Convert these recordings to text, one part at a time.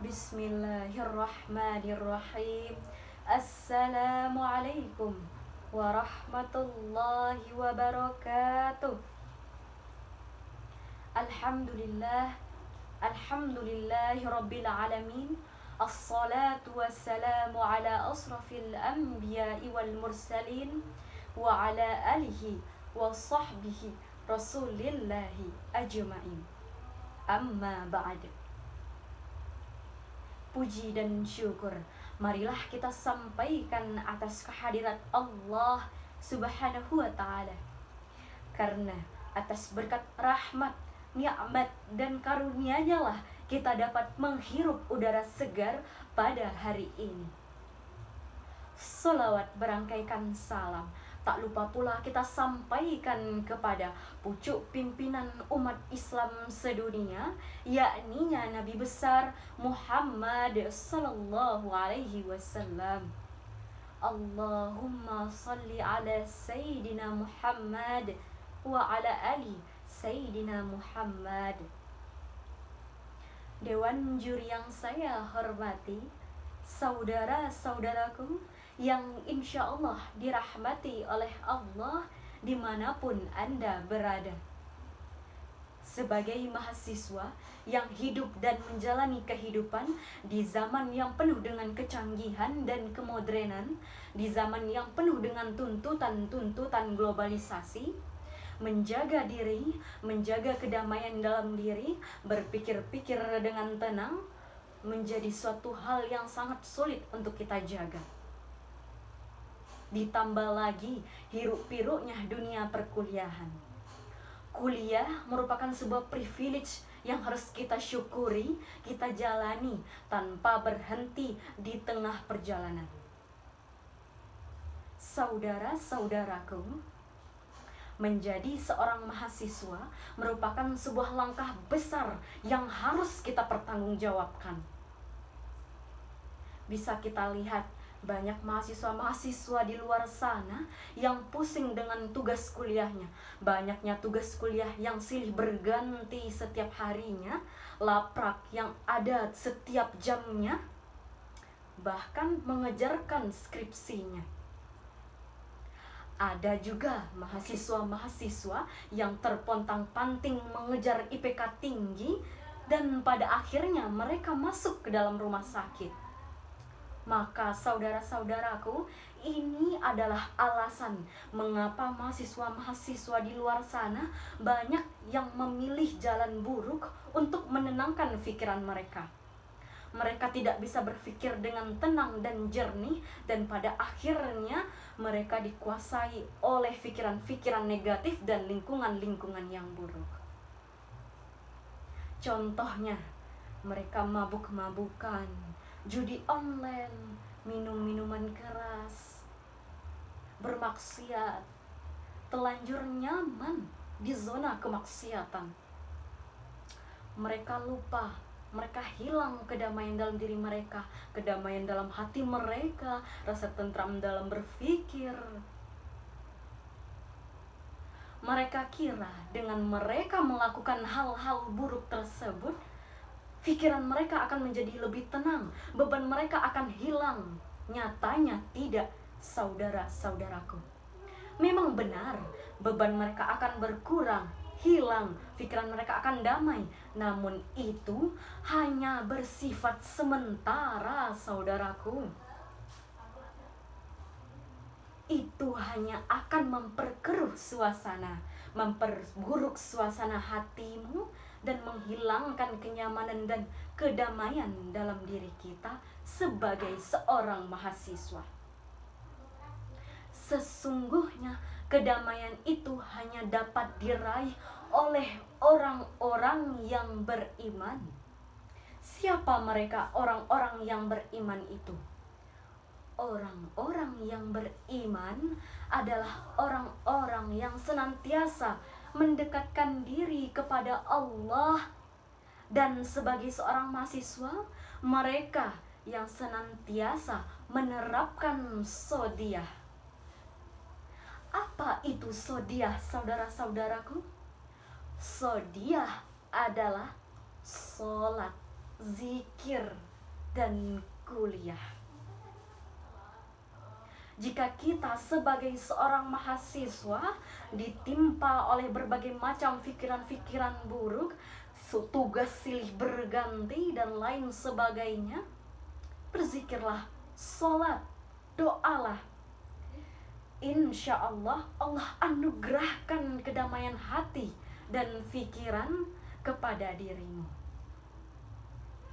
Bismillahirrahmanirrahim. Assalamualaikum warahmatullahi wabarakatuh. Alhamdulillah, alhamdulillahi rabbil alamin. Assalatu wassalamu ala asrafil anbiya'i wal mursalin wa ala alihi wa sahbihi rasulillahi ajma'in. Amma ba'd. Puji dan syukur marilah kita sampaikan atas kehadirat Allah Subhanahu wa ta'ala, karena atas berkat rahmat, nikmat dan karunia-Nya lah kita dapat menghirup udara segar pada hari ini. Salawat berangkaikan salam tak lupa pula kita sampaikan kepada pucuk pimpinan umat Islam sedunia, yakni Nabi besar Muhammad sallallahu alaihi wasallam. Allahumma salli ala Sayyidina Muhammad wa ala ali Sayyidina Muhammad. Dewan juri yang saya hormati, saudara-saudaraku yang insya Allah dirahmati oleh Allah dimanapun Anda berada. Sebagai mahasiswa yang hidup dan menjalani kehidupan di zaman yang penuh dengan kecanggihan dan kemodernan, di zaman yang penuh dengan tuntutan-tuntutan globalisasi, menjaga diri, menjaga kedamaian dalam diri, berpikir-pikir dengan tenang, menjadi suatu hal yang sangat sulit untuk kita jaga. Ditambah lagi hiruk-pikuknya dunia perkuliahan. Kuliah merupakan sebuah privilege yang harus kita syukuri, kita jalani tanpa berhenti di tengah perjalanan. Saudara-saudaraku, menjadi seorang mahasiswa merupakan sebuah langkah besar yang harus kita pertanggungjawabkan. Bisa kita lihat banyak mahasiswa-mahasiswa di luar sana yang pusing dengan tugas kuliahnya. Banyaknya tugas kuliah yang silih berganti setiap harinya, laprak yang ada setiap jamnya, bahkan mengejarkan skripsinya. Ada juga mahasiswa-mahasiswa yang terpontang-panting mengejar IPK tinggi dan pada akhirnya mereka masuk ke dalam rumah sakit. Maka saudara-saudaraku, ini adalah alasan mengapa mahasiswa-mahasiswa di luar sana banyak yang memilih jalan buruk untuk menenangkan pikiran mereka. Mereka tidak bisa berpikir dengan tenang dan jernih, dan pada akhirnya mereka dikuasai oleh pikiran-pikiran negatif dan lingkungan-lingkungan yang buruk. Contohnya, mereka mabuk-mabukan, judi online, minum-minuman keras, bermaksiat, telanjur nyaman di zona kemaksiatan. Mereka lupa, mereka hilang kedamaian dalam diri mereka, kedamaian dalam hati mereka, rasa tentram dalam berpikir. Mereka kira dengan mereka melakukan hal-hal buruk tersebut, pikiran mereka akan menjadi lebih tenang, beban mereka akan hilang. Nyatanya tidak, saudara-saudaraku. Memang benar, beban mereka akan berkurang, hilang, pikiran mereka akan damai. Namun itu hanya bersifat sementara, saudaraku. Itu hanya akan memperkeruh suasana, memperburuk suasana hatimu, dan menghilangkan kenyamanan dan kedamaian dalam diri kita sebagai seorang mahasiswa. Sesungguhnya kedamaian itu hanya dapat diraih oleh orang-orang yang beriman. Siapa mereka orang-orang yang beriman itu? Orang-orang yang beriman adalah orang-orang yang senantiasa mendekatkan diri kepada Allah, dan sebagai seorang mahasiswa, mereka yang senantiasa menerapkan sodiah. Apa itu sodiah, saudara-saudaraku? Sodiah adalah sholat, zikir, dan kuliah. Jika kita sebagai seorang mahasiswa ditimpa oleh berbagai macam pikiran-pikiran buruk, tugas silih berganti dan lain sebagainya, berzikirlah, sholat, doalah. Insya Allah, Allah anugerahkan kedamaian hati dan pikiran kepada dirimu.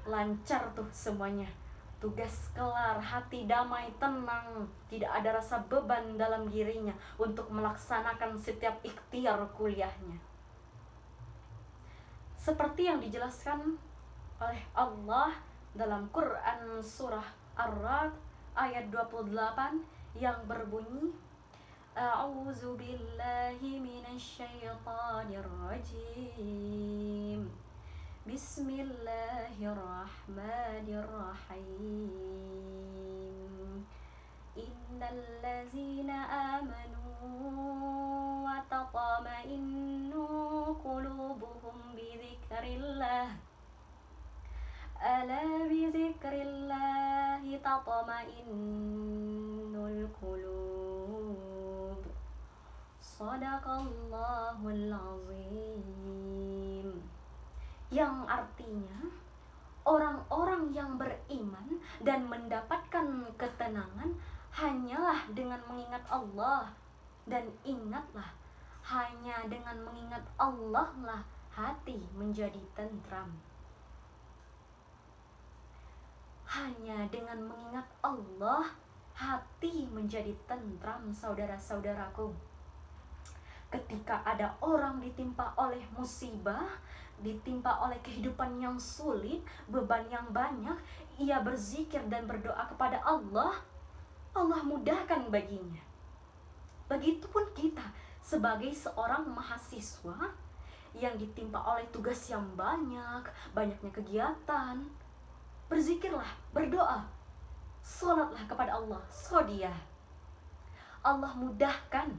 Lancar tuh semuanya. Tugas kelar, hati damai, tenang, tidak ada rasa beban dalam dirinya untuk melaksanakan setiap ikhtiar kuliahnya. Seperti yang dijelaskan oleh Allah dalam Quran surah Ar-Ra'd ayat 28 yang berbunyi, A'udzu billahi minasyaitonir rajim. Bismillahirrahmanirrahim. Innal ladzina amanu wa tatma'innu qulubuhum bi dzikrillah. Ala bi dzikrillah tatma'innul qulub. Shadaqallahul azim. Yang artinya, orang-orang yang beriman dan mendapatkan ketenangan hanyalah dengan mengingat Allah. Dan ingatlah, hanya dengan mengingat Allah lah hati menjadi tentram. Hanya dengan mengingat Allah hati menjadi tentram, saudara-saudaraku. Ketika ada orang ditimpa oleh musibah, ditimpa oleh kehidupan yang sulit, beban yang banyak, ia berzikir dan berdoa kepada Allah, Allah mudahkan baginya. Begitupun kita sebagai seorang mahasiswa yang ditimpa oleh tugas yang banyak, banyaknya kegiatan, berzikirlah, berdoa, sholatlah kepada Allah, shodiyah. Allah mudahkan,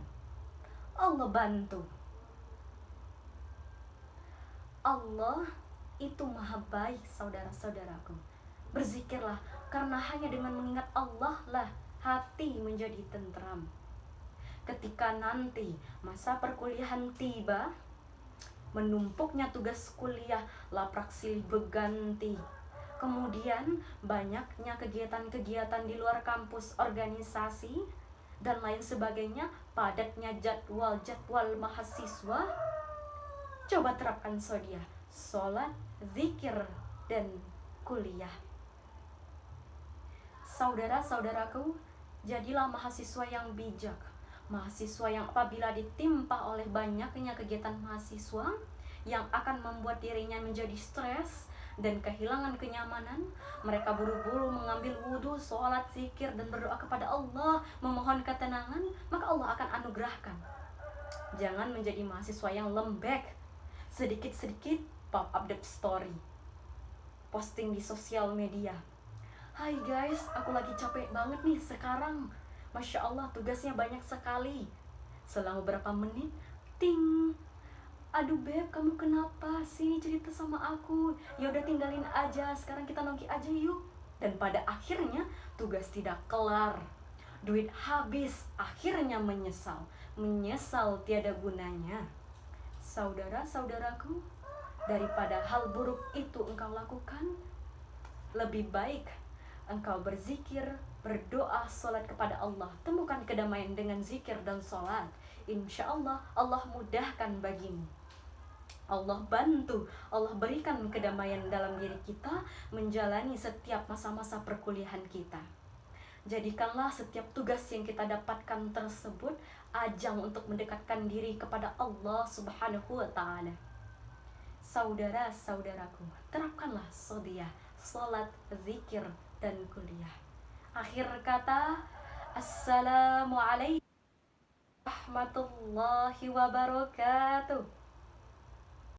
Allah bantu. Allah itu maha baik, saudara-saudaraku. Berzikirlah, karena hanya dengan mengingat Allah lah hati menjadi tentram. Ketika nanti masa perkuliahan tiba, menumpuknya tugas kuliah, laprak silih berganti, kemudian banyaknya kegiatan-kegiatan di luar kampus, organisasi, dan lain sebagainya, padatnya jadwal mahasiswa, coba terapkan shodiyah, sholat, zikir, dan kuliah. Saudara-saudaraku, jadilah mahasiswa yang bijak, mahasiswa yang apabila ditimpa oleh banyaknya kegiatan mahasiswa yang akan membuat dirinya menjadi stres dan kehilangan kenyamanan, mereka buru-buru mengambil wudhu, sholat, zikir, dan berdoa kepada Allah, memohon ketenangan, maka Allah akan anugerahkan. Jangan menjadi mahasiswa yang lembek, sedikit-sedikit pop update story, posting di sosial media. Hai guys, aku lagi capek banget nih sekarang, Masya Allah tugasnya banyak sekali. Selang beberapa menit, ting, aduh beb, kamu kenapa sih, cerita sama aku. Ya udah tinggalin aja, sekarang kita nongki aja yuk. Dan pada akhirnya tugas tidak kelar, duit habis, akhirnya menyesal tiada gunanya. Saudara-saudaraku, daripada hal buruk itu engkau lakukan, lebih baik engkau berzikir, berdoa, sholat kepada Allah. Temukan kedamaian dengan zikir dan sholat. Insya Allah, Allah mudahkan bagimu. Allah bantu, Allah berikan kedamaian dalam diri kita menjalani setiap masa-masa perkuliahan kita. Jadikanlah setiap tugas yang kita dapatkan tersebut ajang untuk mendekatkan diri kepada Allah Subhanahu wa Ta'ala. Saudara-saudaraku, terapkanlah shodiyah, sholat, zikir, dan kuliah. Akhir kata, Assalamualaikum warahmatullahi wabarakatuh.